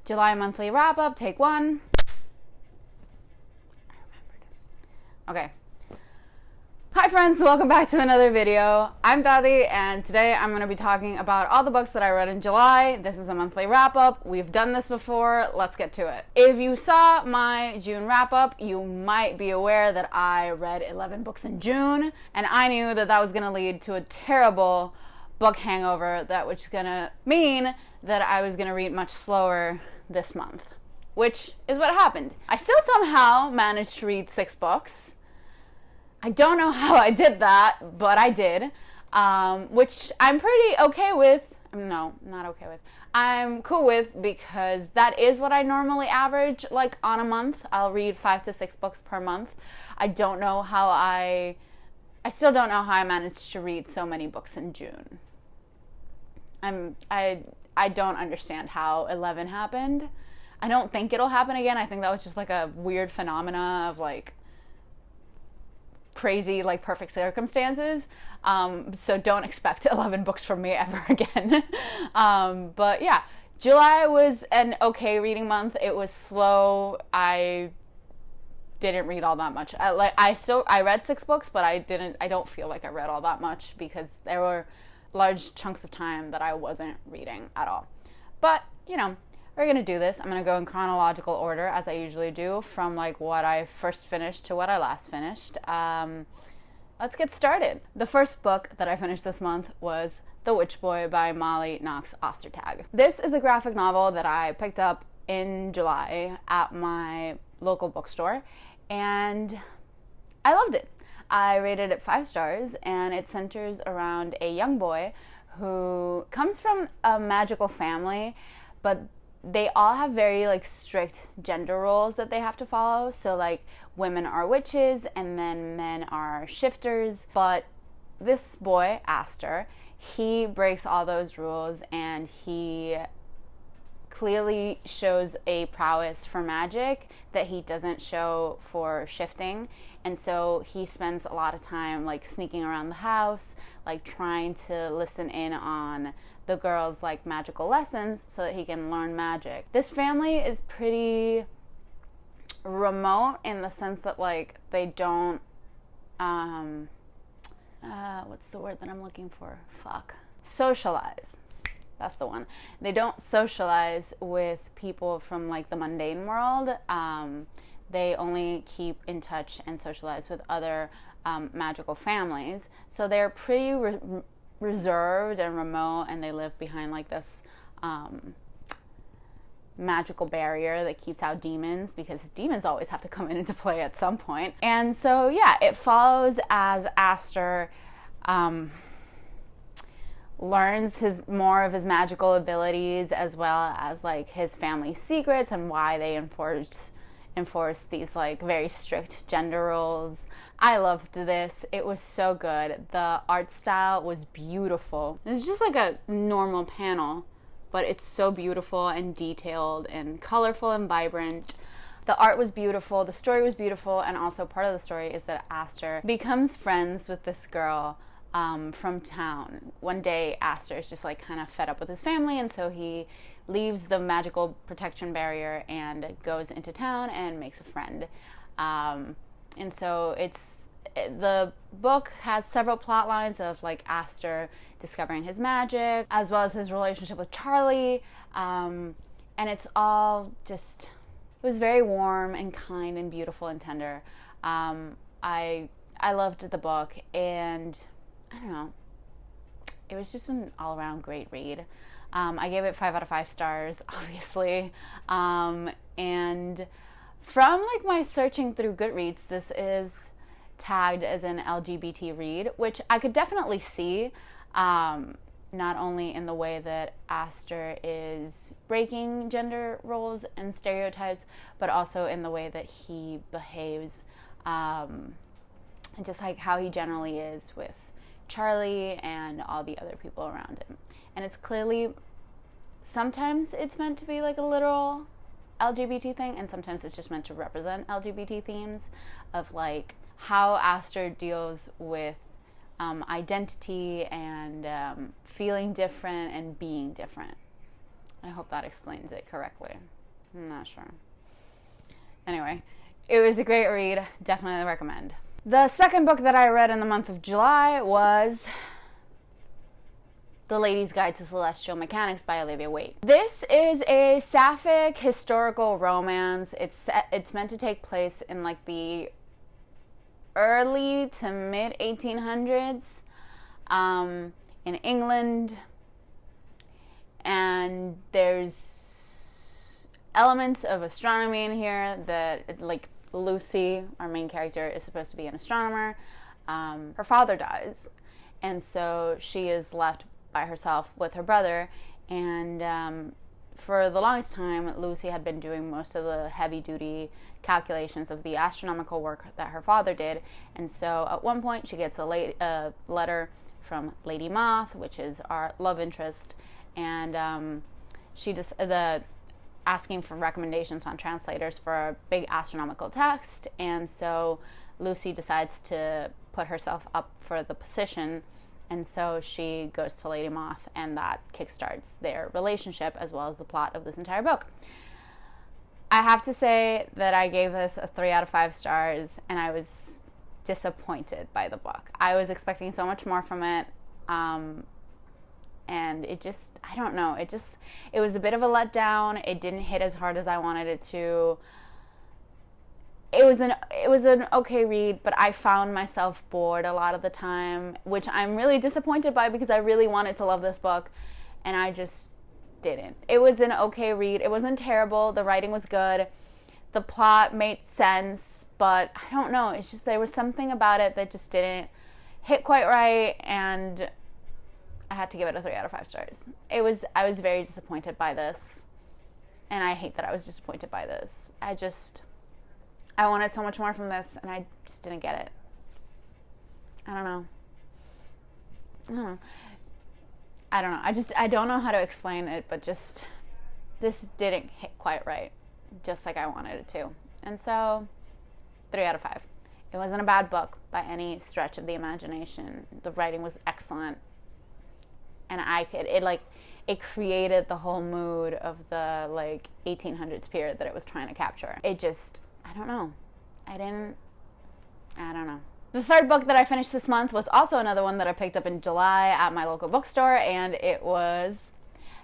July monthly wrap-up, take one. I remembered. Okay. Hi friends, welcome back to another video. I'm Tati, and today I'm going to be talking about all the books that I read in July. This is a monthly wrap-up. We've done this before. Let's get to it. If you saw my June wrap-up, you might be aware that I read 11 books in June, and I knew that that was going to lead to a terrible book hangover that was going to mean that I was going to read much slower this month, which is what happened. I still somehow managed to read 6 books. I don't know how I did that, but I did, which I'm pretty okay with. No, not okay with. I'm cool with, because that is what I normally average, like, on a month. I'll read 5 to 6 books per month. I don't know how I still don't know how I managed to read so many books in June. I don't understand how 11 happened. I don't think it'll happen again. I think that was just like a weird phenomena of like crazy, like, perfect circumstances. So don't expect 11 books from me ever again. But yeah, July was an okay reading month. It was slow. I didn't read all that much. I read 6 books, but I don't feel like I read all that much because there were large chunks of time that I wasn't reading at all. But, you know, we're going to do this. I'm going to go in chronological order, as I usually do, from like what I first finished to what I last finished. Let's get started. The first book that I finished this month was The Witch Boy by Molly Knox Ostertag. This is a graphic novel that I picked up in July at my local bookstore, and I loved it. I rated it 5 stars, and it centers around a young boy who comes from a magical family, but they all have very like strict gender roles that they have to follow. So like women are witches and then men are shifters. But this boy, Aster, he breaks all those rules, and he clearly shows a prowess for magic that he doesn't show for shifting. And so he spends a lot of time like sneaking around the house, like trying to listen in on the girls' like magical lessons so that he can learn magic. This family is pretty remote in the sense that like they don't what's the word that I'm looking for? Socialize. That's the one. They don't socialize with people from like the mundane world. They only keep in touch and socialize with other magical families. So they're pretty reserved and remote, and they live behind like this magical barrier that keeps out demons, because demons always have to come into play at some point. And so yeah, it follows as Aster learns more of his magical abilities, as well as like his family's secrets and why they enforce these like very strict gender roles. I loved this. It was so good. The art style was beautiful. It's just like a normal panel, but it's so beautiful and detailed and colorful and vibrant. The art was beautiful, the story was beautiful, and also part of the story is that Aster becomes friends with this girl from town. One day Aster is just like kind of fed up with his family, and so he leaves the magical protection barrier and goes into town and makes a friend. And so the book has several plot lines of like Aster discovering his magic, as well as his relationship with Charlie. And it's all just, it was very warm and kind and beautiful and tender. I loved the book, and I don't know, it was just an all-around great read. I gave it 5 out of 5 stars, obviously. And from like my searching through Goodreads, this is tagged as an LGBT read, which I could definitely see, not only in the way that Aster is breaking gender roles and stereotypes, but also in the way that he behaves, and just like how he generally is with Charlie and all the other people around him. And it's clearly, sometimes it's meant to be like a literal LGBT thing, and sometimes it's just meant to represent LGBT themes of like how Aster deals with identity and feeling different and being different. I hope that explains it correctly. I'm not sure. Anyway, it was a great read. Definitely recommend. The second book that I read in the month of July was The Lady's Guide to Celestial Mechanics by Olivia Waite. This is a sapphic historical romance. It's meant to take place in like the early to mid 1800s in England, and there's elements of astronomy in here that, like, Lucy, our main character, is supposed to be an astronomer. Her father dies, and so she is left by herself with her brother, and for the longest time, Lucy had been doing most of the heavy-duty calculations of the astronomical work that her father did, and so at one point she gets a letter from Lady Moth, which is our love interest, and she just asking for recommendations on translators for a big astronomical text, and so Lucy decides to put herself up for the position, and so she goes to Lady Moth, and that kickstarts their relationship as well as the plot of this entire book. I have to say that I gave this a 3 out of 5 stars, and I was disappointed by the book. I was expecting so much more from it, and it just, I don't know, it was a bit of a letdown. It didn't hit as hard as I wanted it to. It was an okay read, but I found myself bored a lot of the time, which I'm really disappointed by because I really wanted to love this book, and I just didn't. It was an okay read. It wasn't terrible. The writing was good. The plot made sense, but I don't know. It's just there was something about it that just didn't hit quite right, and I had to give it a 3 out of 5 stars. I was very disappointed by this, and I hate that I was disappointed by this. I wanted so much more from this, and I just didn't get it. I don't know. I don't know how to explain it, but just, this didn't hit quite right, just like I wanted it to. And so, 3 out of 5. It wasn't a bad book by any stretch of the imagination. The writing was excellent. And it created the whole mood of the, 1800s period that it was trying to capture. It just, I don't know. I don't know. The third book that I finished this month was also another one that I picked up in July at my local bookstore, and it was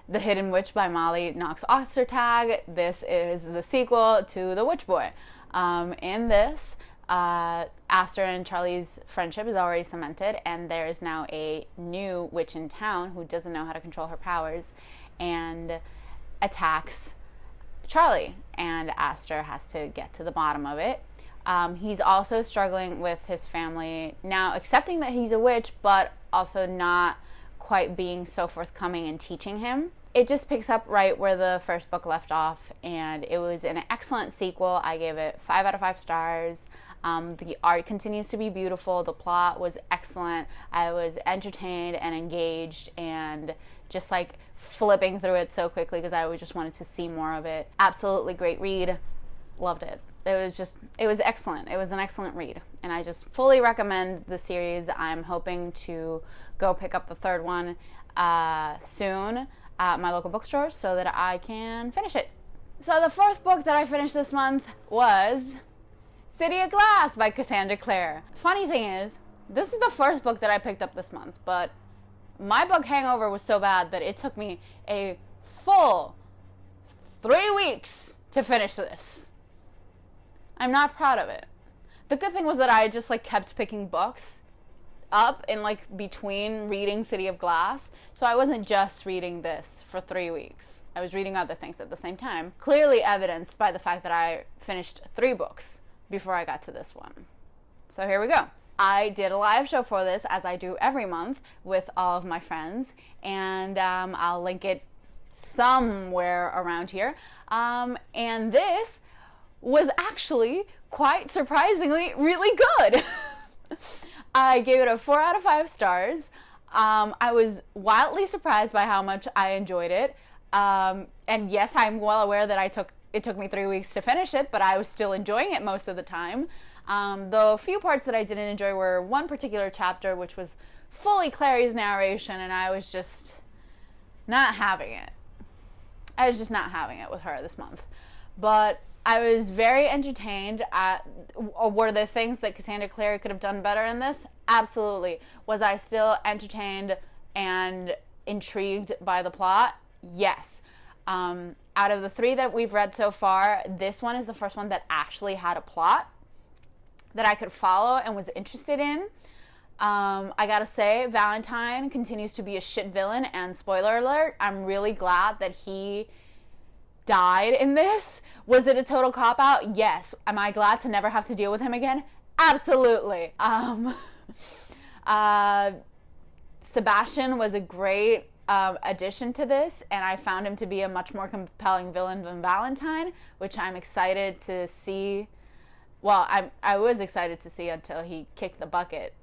The Hidden Witch by Molly Knox Ostertag. This is the sequel to The Witch Boy. In this, Aster and Charlie's friendship is already cemented, and there is now a new witch in town who doesn't know how to control her powers and attacks Charlie, and Aster has to get to the bottom of it. He's also struggling with his family now, accepting that he's a witch, but also not quite being so forthcoming in teaching him. It just picks up right where the first book left off, and it was an excellent sequel. I gave it 5 out of 5 stars. The art continues to be beautiful. The plot was excellent. I was entertained and engaged, and just flipping through it so quickly because I just wanted to see more of it. Absolutely great read. Loved it. It was excellent. It was an excellent read, and I just fully recommend the series. I'm hoping to go pick up the third one soon at my local bookstore so that I can finish it. So the fourth book that I finished this month was City of Glass by Cassandra Clare. Funny thing is, this is the first book that I picked up this month, but my book hangover was so bad that it took me a full 3 weeks to finish this. I'm not proud of it. The good thing was that I just kept picking books up in between reading City of Glass, so I wasn't just reading this for 3 weeks. I was reading other things at the same time, clearly evidenced by the fact that I finished 3 books before I got to this one. So here we go. I did a live show for this, as I do every month, with all of my friends, and I'll link it somewhere around here. And this was actually, quite surprisingly, really good. I gave it a 4 out of 5 stars. I was wildly surprised by how much I enjoyed it. And yes, I'm well aware that it took me 3 weeks to finish it, but I was still enjoying it most of the time. The few parts that I didn't enjoy were one particular chapter, which was fully Clary's narration, and I was just not having it. I was just not having it with her this month. But I was very entertained at, or were there things that Cassandra Clare could have done better in this? Absolutely. Was I still entertained and intrigued by the plot? Yes. Out of the 3 that we've read so far, this one is the first one that actually had a plot that I could follow and was interested in. I gotta say, Valentine continues to be a shit villain, and spoiler alert, I'm really glad that he died in this. Was it a total cop-out? Yes. Am I glad to never have to deal with him again? Absolutely. Sebastian was a great addition to this, and I found him to be a much more compelling villain than Valentine, which I'm excited to see. Well, I was excited to see until he kicked the bucket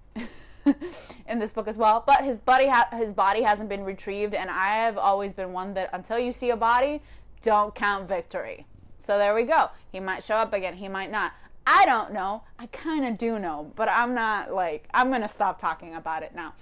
in this book as well. But his body hasn't been retrieved, and I have always been one that until you see a body, don't count victory. So there we go. He might show up again. He might not. I don't know. I kind of do know, but I'm not I'm going to stop talking about it now.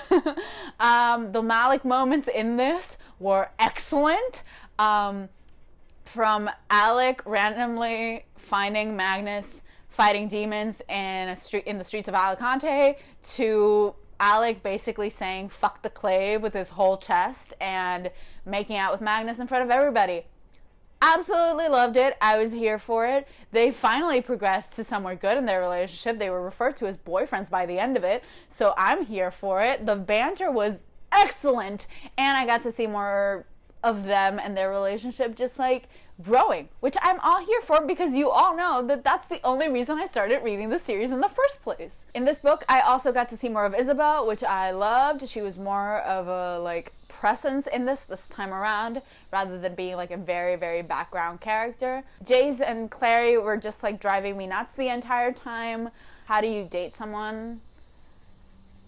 The Malik moments in this were excellent. From Alec randomly finding Magnus fighting demons in the streets of Alicante, to Alec basically saying fuck the clave with his whole chest and making out with Magnus in front of everybody. Absolutely loved it. I was here for it. They finally progressed to somewhere good in their relationship. They were referred to as boyfriends by the end of it, so I'm here for it. The banter was excellent, and I got to see more of them and their relationship just growing, which I'm all here for, because you all know that that's the only reason I started reading the series in the first place. In this book, I also got to see more of Isabel, which I loved. She was more of a presence in this time around, rather than being a very, very background character. Jace and Clary were just driving me nuts the entire time. How do you date someone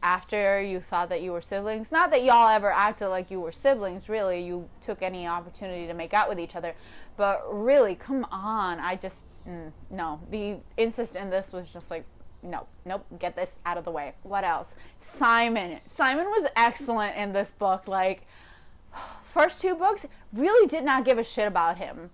after you thought that you were siblings? Not that y'all ever acted like you were siblings, really. You took any opportunity to make out with each other. But really, come on. I just, no. The incest in this was just nope, get this out of the way. What else? Simon was excellent in this book. First 2 books, really did not give a shit about him.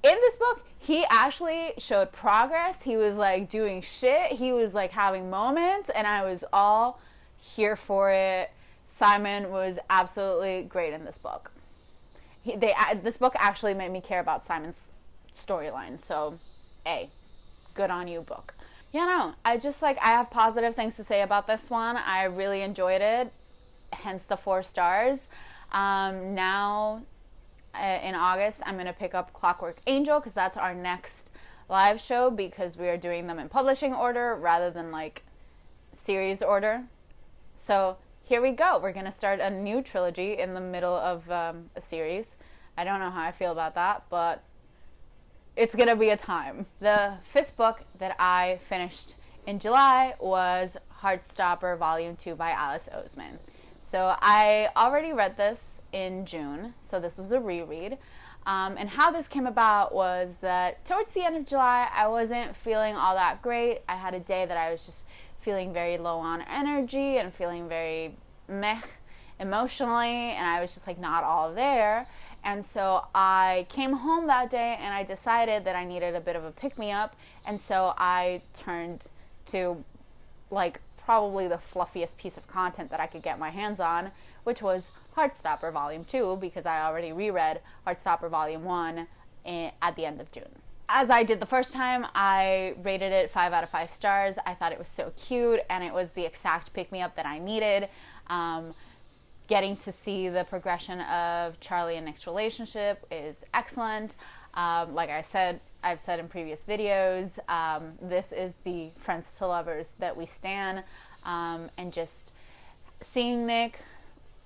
In this book, he actually showed progress. He was doing shit. He was having moments, and I was all here for it. Simon was absolutely great in this book. This book actually made me care about Simon's storyline, so good on you, book. I just I have positive things to say about this one. I really enjoyed it, hence the 4 stars. Now in August, I'm going to pick up Clockwork Angel, because that's our next live show, because we are doing them in publishing order rather than series order. So here we go. We're going to start a new trilogy in the middle of a series. I don't know how I feel about that, but it's going to be a time. The 5th book that I finished in July was Heartstopper Volume 2 by Alice Oseman. So I already read this in June, so this was a reread. And how this came about was that towards the end of July, I wasn't feeling all that great. I had a day that I was just feeling very low on energy and feeling very meh emotionally, and I was just not all there. And so I came home that day and I decided that I needed a bit of a pick-me-up, and so I turned to probably the fluffiest piece of content that I could get my hands on, which was Heartstopper Volume 2, because I already reread Heartstopper Volume 1 at the end of June. As I did the first time, I rated it 5 out of 5 stars. I thought it was so cute, and it was the exact pick-me-up that I needed. Getting to see the progression of Charlie and Nick's relationship is excellent. Like I've said in previous videos, this is the friends to lovers that we stan, and just seeing Nick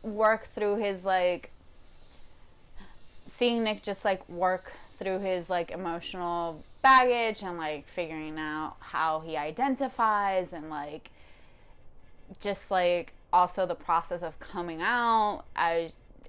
work through his emotional baggage, and figuring out how he identifies, and also the process of coming out.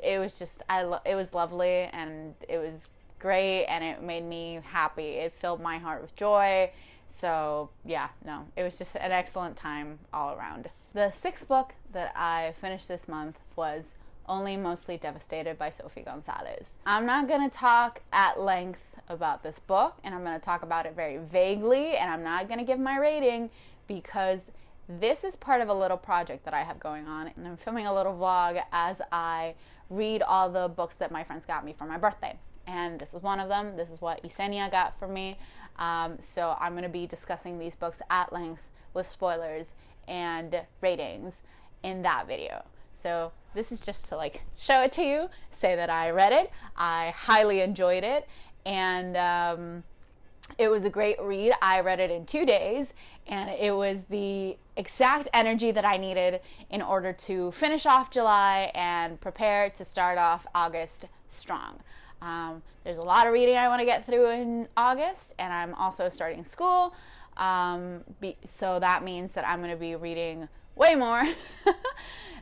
It was lovely, and it was great, and it made me happy. It filled my heart with joy. So it was just an excellent time all around. The 6th book that I finished this month was Only Mostly Devastated by Sophie Gonzalez. I'm not going to talk at length about this book, and I'm going to talk about it very vaguely, and I'm not going to give my rating because this is part of a little project that I have going on, and I'm filming a little vlog as I read all the books that my friends got me for my birthday. And this is one of them. This is what Yesenia got for me. So I'm going to be discussing these books at length with spoilers and ratings in that video. So this is just to like show it to you, say that I read it, I highly enjoyed it, and it was a great read. I read it in 2 days, and it was the exact energy that I needed in order to finish off July and prepare to start off August strong. There's a lot of reading I want to get through in August, and I'm also starting school, so that means that I'm going to be reading way more.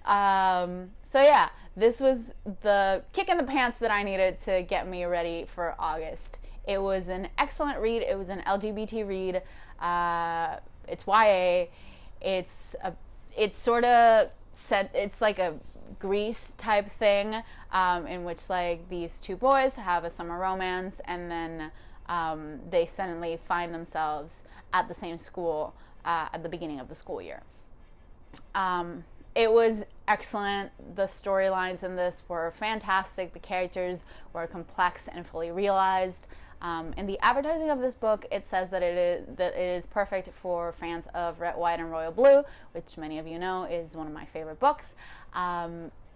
So yeah, this was the kick in the pants that I needed to get me ready for August. It was an excellent read. It was an LGBT read. It's YA. It's sort of set. It's like a Grease type thing, in which like these two boys have a summer romance, and then they suddenly find themselves at the same school at the beginning of the school year. It was excellent. The storylines in this were fantastic. The characters were complex and fully realized. In the advertising of this book, it says that it is perfect for fans of Red, White, and Royal Blue, which many of you know is one of my favorite books.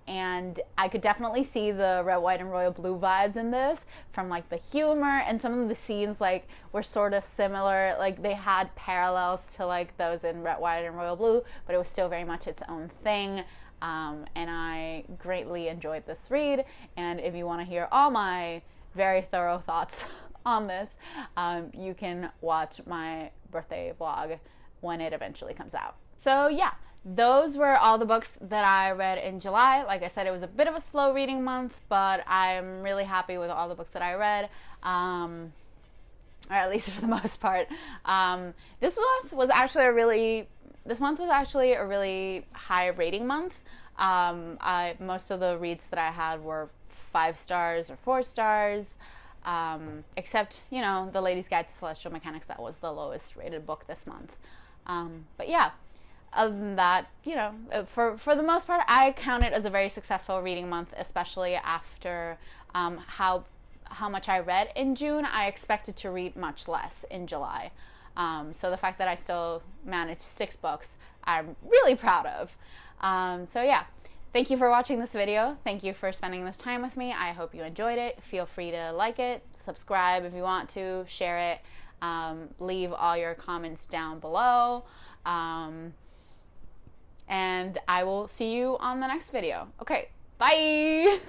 And I could definitely see the Red, White, and Royal Blue vibes in this, from like the humor, and some of the scenes like were sort of similar. Like they had parallels to like those in Red, White, and Royal Blue, but it was still very much its own thing. And I greatly enjoyed this read. And if you want to hear all my very thorough thoughts on this, you can watch my birthday vlog when it eventually comes out. So yeah, those were all the books that I read in July. Like I said, it was a bit of a slow reading month, but I'm really happy with all the books that I read, or at least for the most part. This month was actually a really high rating month. Most of the reads that I had were 5 stars or 4 stars, except, you know, The Lady's Guide to Celestial Mechanics. That was the lowest rated book this month. But yeah, other than that, you know, for the most part, I count it as a very successful reading month, especially after how much I read in June. I expected to read much less in July. So the fact that I still managed 6 books, I'm really proud of. So yeah, thank you for watching this video. Thank you for spending this time with me. I hope you enjoyed it. Feel free to like it, subscribe if you want to, share it, leave all your comments down below. And I will see you on the next video. Okay, bye!